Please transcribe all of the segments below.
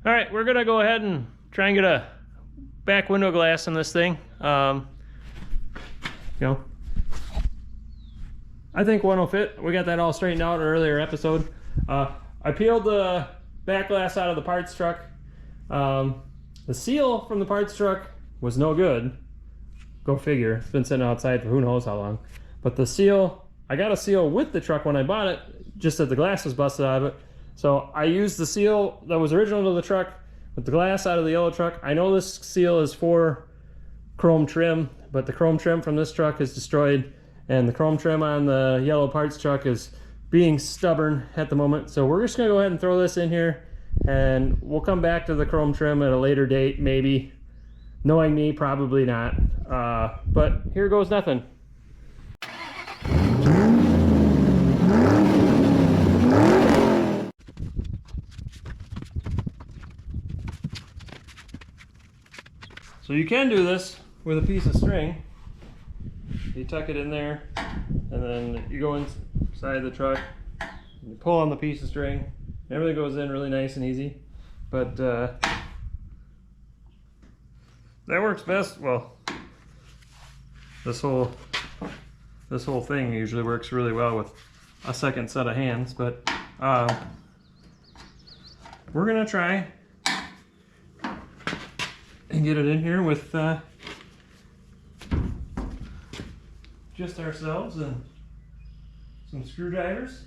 All right, we're gonna go ahead and try and get a back window glass in this thing. You know, I think one will fit. We got that all straightened out in an earlier episode. I peeled the back glass out of the parts truck. The seal from the parts truck was no good. Go figure. It's been sitting outside for who knows how long. But the seal, I got a seal with the truck when I bought it, just that the glass was busted out of it. So I used the seal that was original to the truck with the glass out of the yellow truck. I know this seal is for chrome trim, but the chrome trim from this truck is destroyed, and the chrome trim on the yellow parts truck is being stubborn at the moment. So we're just gonna go ahead and throw this in here, and we'll come back to the chrome trim at a later date, maybe. Knowing me, probably not. But here goes nothing. So you can do this with a piece of string. You tuck it in there, and then you go inside the truck, and you pull on the piece of string. Everything goes in really nice and easy. But that works best. Well, this whole thing usually works really well with a second set of hands. But we're gonna try and get it in here with just ourselves and some screwdrivers.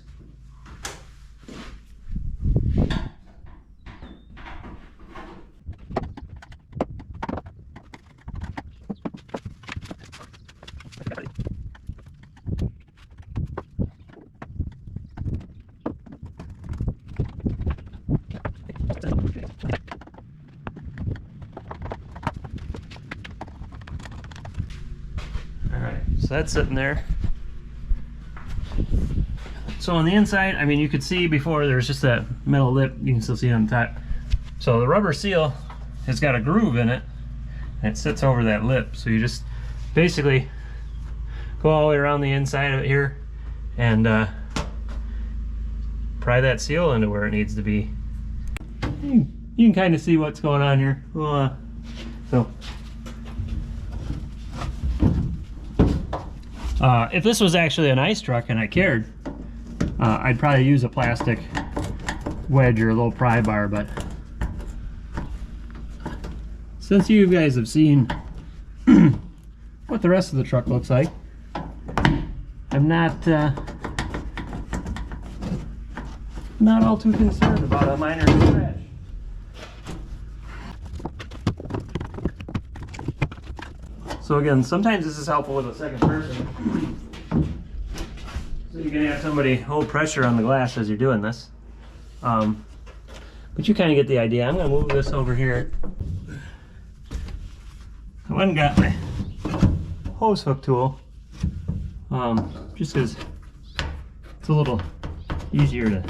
So that's sitting there. So on the inside, I mean, you could see before there's just that metal lip. You can still see it on the top. So the rubber seal has got a groove in it, and it sits over that lip. So you just basically go all the way around the inside of it here and pry that seal into where it needs to be. You can kind of see what's going on here. If this was actually an ice truck and I cared, I'd probably use a plastic wedge or a little pry bar, but since you guys have seen what the rest of the truck looks like, I'm not all too concerned about a minor scratch. So again, sometimes this is helpful with a second person. So you can have somebody hold pressure on the glass as you're doing this. But you kind of get the idea. I'm going to move this over here. I went and got my hose hook tool, just because it's a little easier to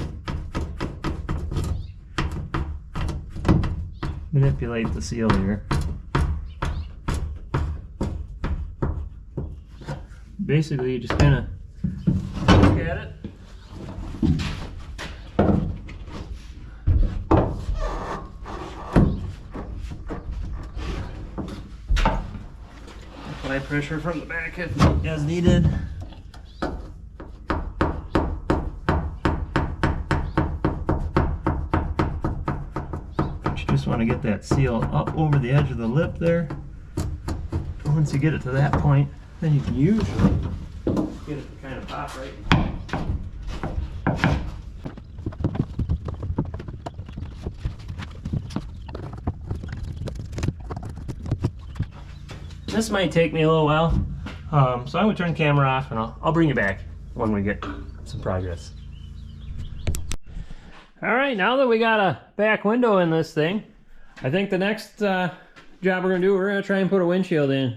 manipulate the seal here. Basically, you just kind of look at it. Apply pressure from the back as needed. But you just want to get that seal up over the edge of the lip there. Once you get it to that point, then you can usually get it to kind of pop right. This might take me a little while, so I'm gonna turn the camera off and I'll bring you back when we get some progress. All right, now that we got a back window in this thing, I think the next job we're gonna do, we're gonna try and put a windshield in.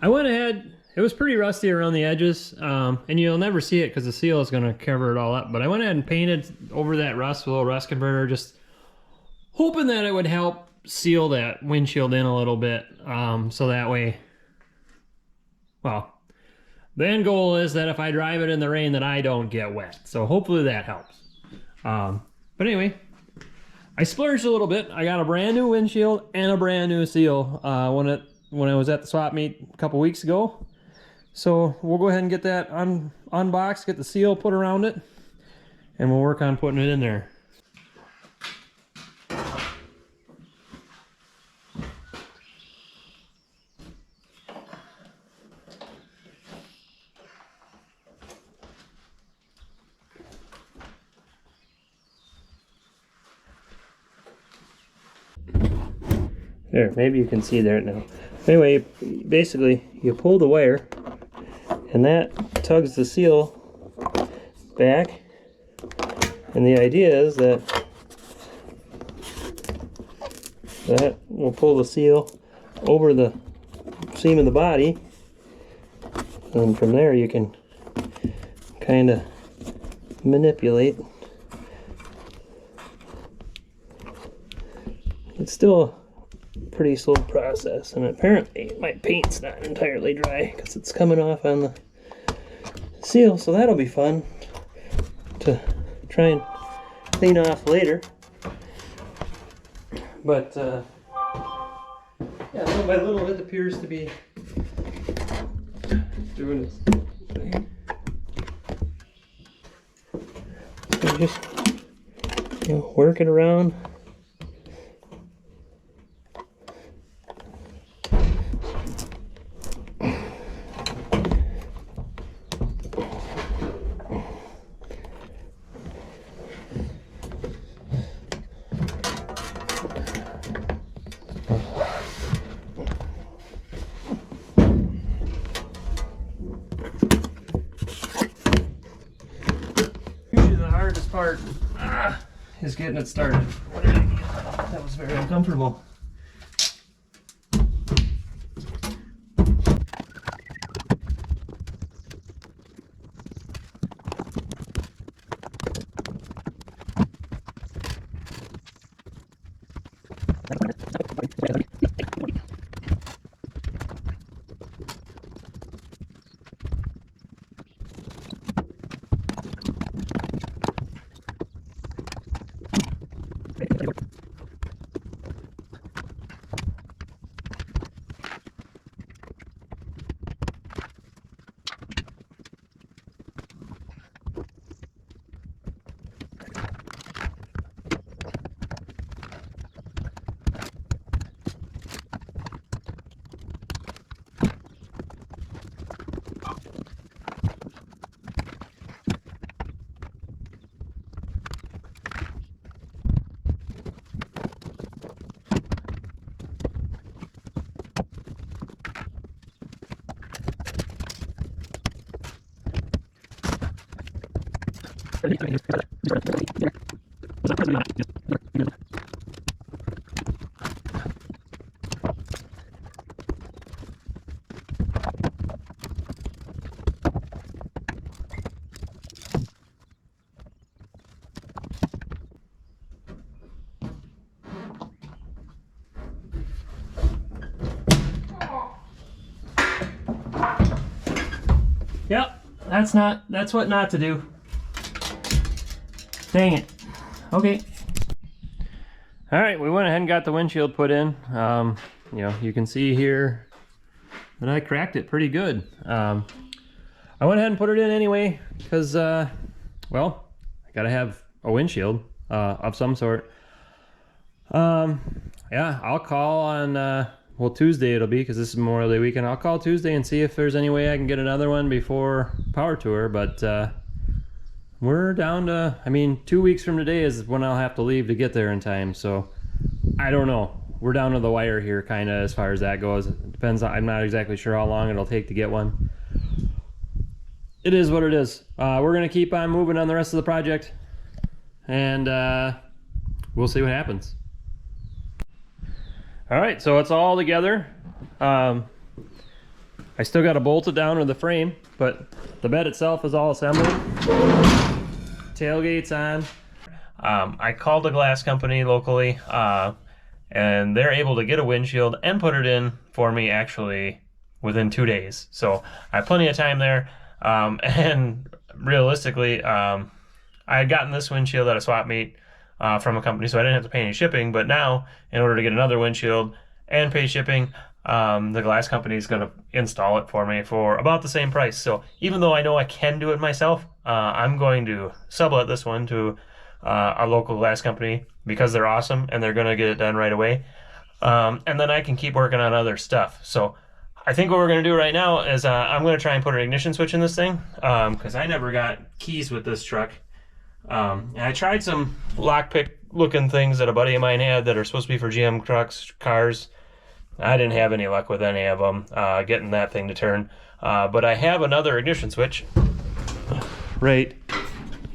I went ahead, it was pretty rusty around the edges, and you'll never see it because the seal is going to cover it all up, but I went ahead and painted over that rust with a little rust converter, just hoping that it would help seal that windshield in a little bit, so that way, well, the end goal is that if I drive it in the rain that I don't get wet, so hopefully that helps. But anyway, I splurged a little bit. I got a brand new windshield and a brand new seal when I was at the swap meet a couple weeks ago. So we'll go ahead and get that unboxed, get the seal put around it, and we'll work on putting it in there. There, maybe you can see there now. Anyway, basically, you pull the wire, and that tugs the seal back. And the idea is that will pull the seal over the seam of the body, and from there you can kind of manipulate. It's still a pretty slow process, and apparently my paint's not entirely dry because it's coming off on the seal, so that'll be fun to try and clean off later. But yeah, little by little it appears to be doing its thing. So just work it around. Part is getting it started. What did I get? That was very uncomfortable. Yep, that's what not to do. Dang it. Okay. All right, we went ahead and got the windshield put in. You know, you can see here that I cracked it pretty good. I went ahead and put it in anyway because, well, I gotta have a windshield of some sort. Yeah, I'll call on, well, Tuesday it'll be because this is Memorial Day weekend. I'll call Tuesday and see if there's any way I can get another one before Power Tour, but we're down to, I mean, 2 weeks from today is when I'll have to leave to get there in time, so I don't know. We're down to the wire here, kind of, as far as that goes. It depends, I'm not exactly sure how long it'll take to get one. It is what it is. We're going to keep on moving on the rest of the project, and we'll see what happens. All right, so it's all together. I still got to bolt it down to the frame, but the bed itself is all assembled. Tailgate's on. I called a glass company locally, and they're able to get a windshield and put it in for me actually within 2 days. So I have plenty of time there. And realistically, I had gotten this windshield at a swap meet from a company, so I didn't have to pay any shipping. But now, in order to get another windshield and pay shipping, the glass company is going to install it for me for about the same price. So even though I know I can do it myself, I'm going to sublet this one to a local glass company because they're awesome and they're going to get it done right away. And then I can keep working on other stuff. So I think what we're going to do right now is I'm going to try and put an ignition switch in this thing because I never got keys with this truck. And I tried some lockpick looking things that a buddy of mine had that are supposed to be for GM trucks, cars. I didn't have any luck with any of them getting that thing to turn. But I have another ignition switch right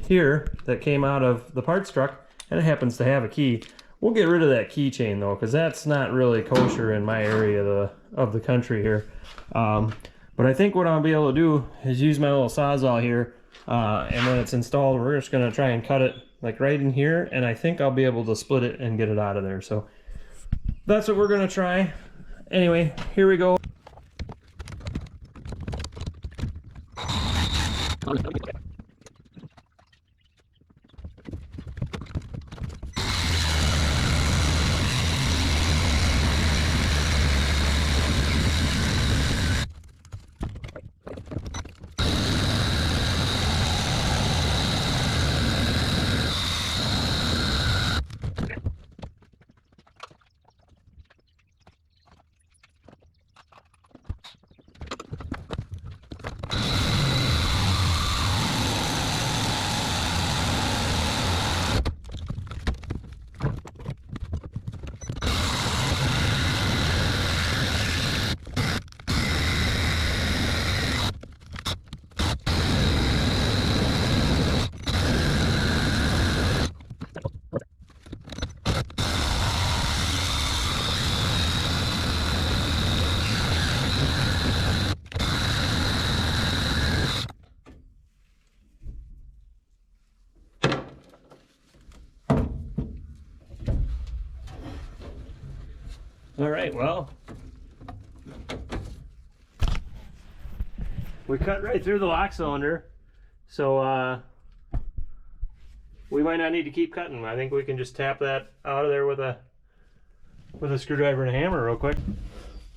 here that came out of the parts truck, and it happens to have a key. We'll get rid of that keychain though, because that's not really kosher in my area of the country here. But I think what I'll be able to do is use my little Sawzall here, and when it's installed, we're just going to try and cut it like right in here, and I think I'll be able to split it and get it out of there. So that's what we're going to try. Anyway, here we go. All right, well, we cut right through the lock cylinder, so we might not need to keep cutting. I think we can just tap that out of there with a screwdriver and a hammer real quick.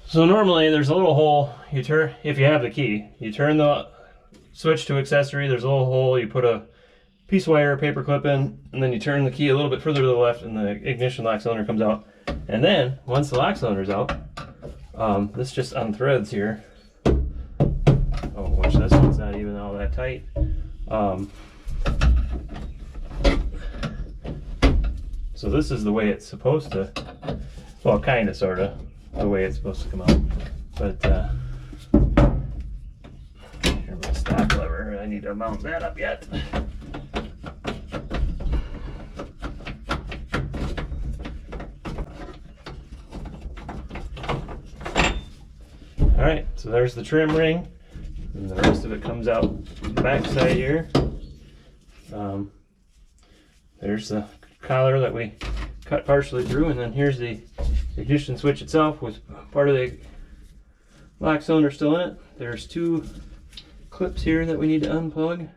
So normally there's a little hole, you turn, if you have the key, you turn the switch to accessory, there's a little hole, you put a piece of wire, paper clip in, and then you turn the key a little bit further to the left and the ignition lock cylinder comes out. And then, once the lock cylinder's out, this just unthreads here. Oh, which this one's not even all that tight. So this is the way it's supposed to, well, kind of, sort of, the way it's supposed to come out. But, here's my stop lever. I need to mount that up yet. Alright, so there's the trim ring, and the rest of it comes out the back side here. There's the collar that we cut partially through, and then here's the ignition switch itself with part of the lock cylinder still in it. There's two clips here that we need to unplug.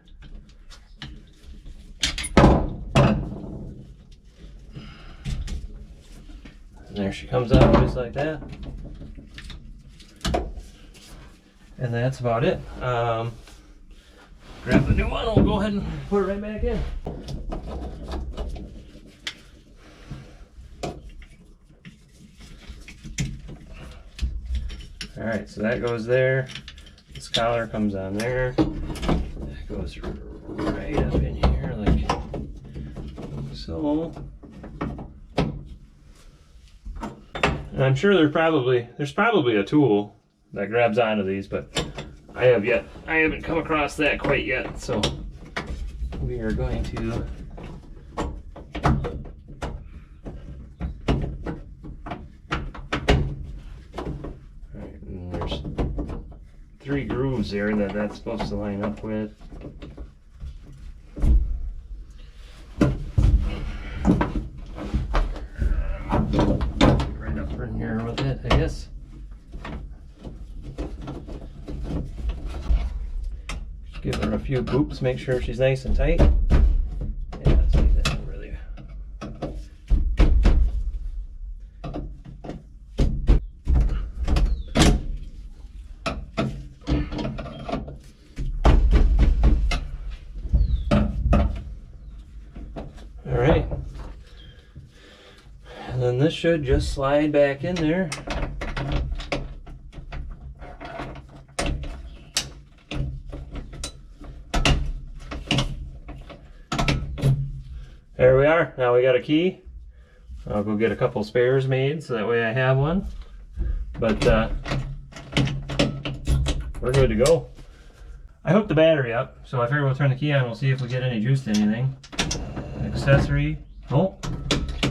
And there she comes out just like that. And that's about it. Grab the new one, we'll go ahead and put it right back in. Alright, so that goes there. This collar comes on there. That goes right up in here like so. And I'm sure there's probably a tool that grabs onto these, but I haven't come across that quite yet, so we are going to alright, and there's 3 grooves here that that's supposed to line up with. Right up in here with it, I guess. Give her a few boops, make sure she's nice and tight. Yeah, see, that really All right. And then this should just slide back in there. There we are. Now we got a key. I'll go get a couple spares made so that way I have one. But we're good to go. I hooked the battery up, so I figured we'll turn the key on. We'll see if we get any juice to anything. Accessory. Oh,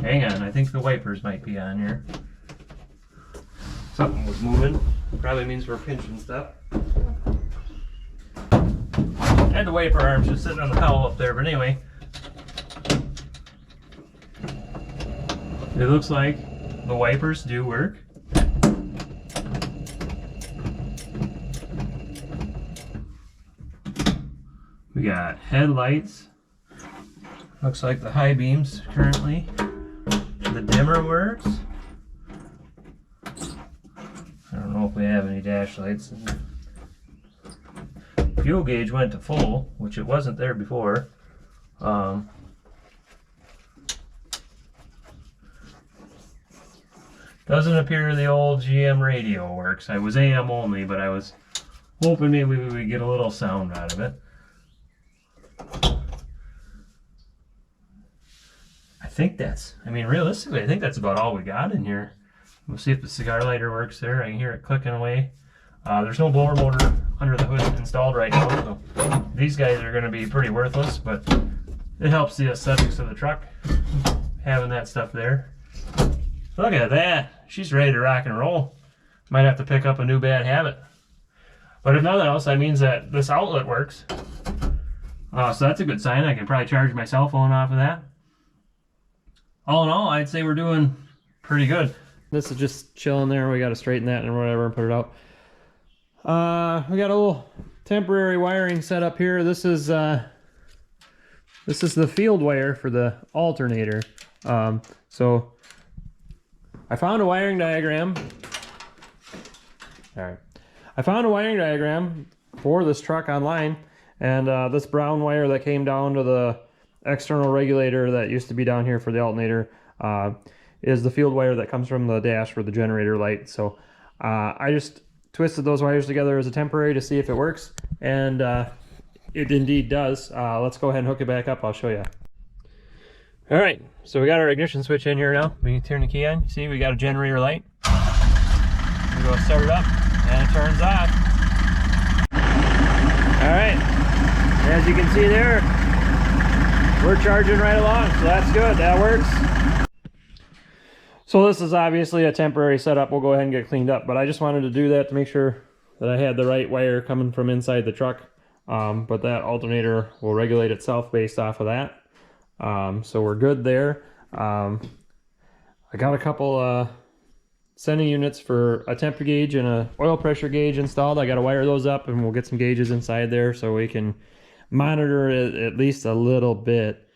hang on. I think the wipers might be on here. Something was moving. Probably means we're pinching stuff. And the wiper arm's just sitting on the towel up there. But anyway, it looks like the wipers do work. We got headlights. Looks like the high beams currently. The dimmer works. I don't know if we have any dash lights. Fuel gauge went to full, which it wasn't there before. Doesn't appear the old GM radio works. I was AM only, but I was hoping maybe we would get a little sound out of it. I think that's, I mean, realistically, I think that's about all we got in here. We'll see if the cigar lighter works there. I can hear it clicking away. There's no blower motor under the hood installed right now, so these guys are going to be pretty worthless, but it helps the aesthetics of the truck, having that stuff there. Look at that. She's ready to rock and roll. Might have to pick up a new bad habit. But if nothing else, that means that this outlet works. So that's a good sign. I can probably charge my cell phone off of that. All in all, I'd say we're doing pretty good. This is just chilling there. We got to straighten that and whatever and put it out. We got a little temporary wiring set up here. This is the field wire for the alternator. So I found a wiring diagram. All right. I found a wiring diagram for this truck online, and this brown wire that came down to the external regulator that used to be down here for the alternator is the field wire that comes from the dash for the generator light. So I just twisted those wires together as a temporary to see if it works, and it indeed does. Let's go ahead and hook it back up. I'll show you. All right, so we got our ignition switch in here now. We can turn the key on. See, we got a generator light. We go start it up, and it turns off. All right, as you can see there, we're charging right along, so that's good. That works. So this is obviously a temporary setup. We'll go ahead and get cleaned up, but I just wanted to do that to make sure that I had the right wire coming from inside the truck. But that alternator will regulate itself based off of that. So we're good there. I got a couple sending units for a temp gauge and a oil pressure gauge installed. I got to wire those up, and we'll get some gauges inside there so we can monitor it at least a little bit.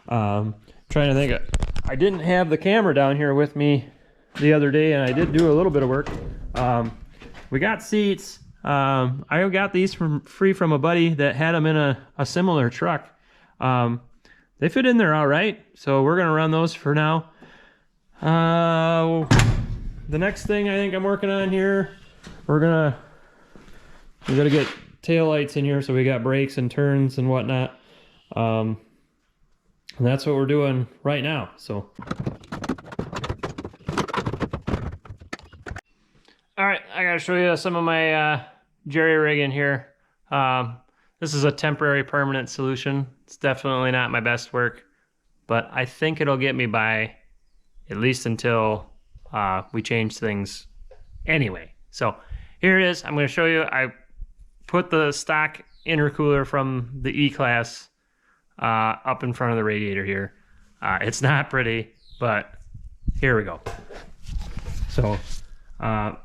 Trying to think, I didn't have the camera down here with me the other day, and I did do a little bit of work. We got seats. I got these free from a buddy that had them in a similar truck. They fit in there all right, so we're gonna run those for now. The next thing I think I'm working on here, we gotta get tail lights in here, so we got brakes and turns and whatnot. And that's what we're doing right now. So, all right, I gotta show you some of my jerry rigging here. This is a temporary permanent solution. It's definitely not my best work, but I think it'll get me by at least until we change things anyway. So here it is. I'm going to show you. I put the stock intercooler from the E-Class up in front of the radiator here. It's not pretty, but here we go. So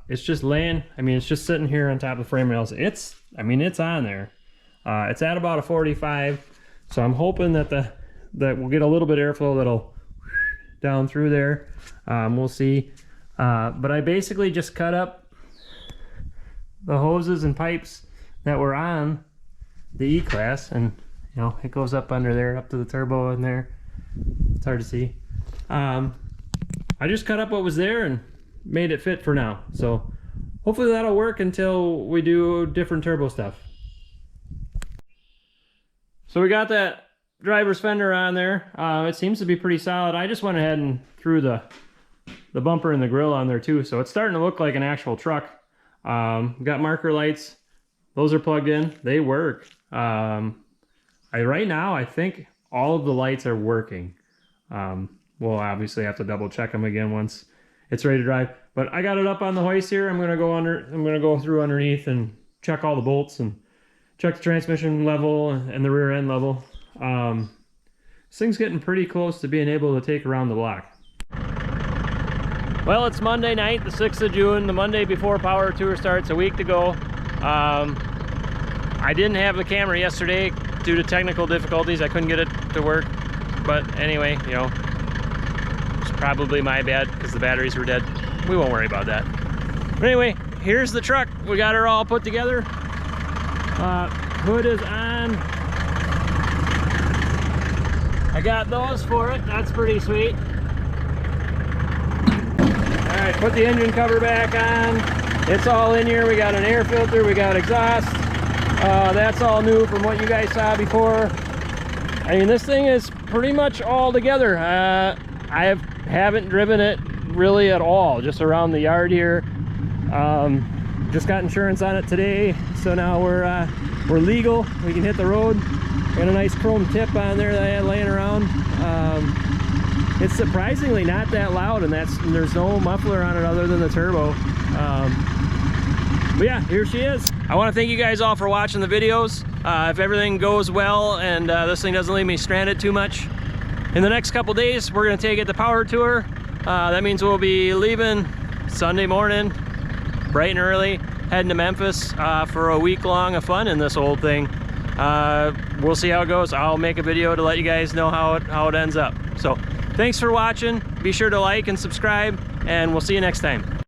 it's just laying, it's just sitting here on top of the frame rails. It's on there. It's at about a 45, so I'm hoping that we'll get a little bit of airflow that'll down through there. We'll see. But I basically just cut up the hoses and pipes that were on the E-Class, and it goes up under there, up to the turbo in there. It's hard to see. I just cut up what was there and made it fit for now. So hopefully that'll work until we do different turbo stuff. So we got that driver's fender on there. It seems to be pretty solid. I just went ahead and threw the bumper and the grill on there too. So it's starting to look like an actual truck. Got marker lights. Those are plugged in. They work. Right now, I think all of the lights are working. We'll obviously have to double check them again once it's ready to drive. But I got it up on the hoist here. I'm gonna go through underneath and check all the bolts and check the transmission level and the rear end level. This thing's getting pretty close to being able to take around the block. Well, it's Monday night, the 6th of June, the Monday before Power Tour starts, a week to go. I didn't have the camera yesterday due to technical difficulties. I couldn't get it to work. But anyway, you know, it's probably my bad because the batteries were dead. We won't worry about that. But anyway, here's the truck. We got her all put together. Hood is on. I got those for it. That's pretty sweet. All right, put the engine cover back on. It's all in here. We got an air filter. We got exhaust. That's all new from what you guys saw before. I mean, this thing is pretty much all together. I haven't driven it really at all, just around the yard here. Just got insurance on it today, so now we're legal. We can hit the road. Got a nice chrome tip on there that I had laying around. It's surprisingly not that loud, and there's no muffler on it other than the turbo. But yeah, here she is. I want to thank you guys all for watching the videos. If everything goes well and this thing doesn't leave me stranded too much, in the next couple days we're going to take it to Power Tour. That means we'll be leaving Sunday morning bright and early, heading to Memphis for a week long of fun in this old thing. We'll see how it goes. I'll make a video to let you guys know how it ends up. So thanks for watching. Be sure to like and subscribe, and we'll see you next time.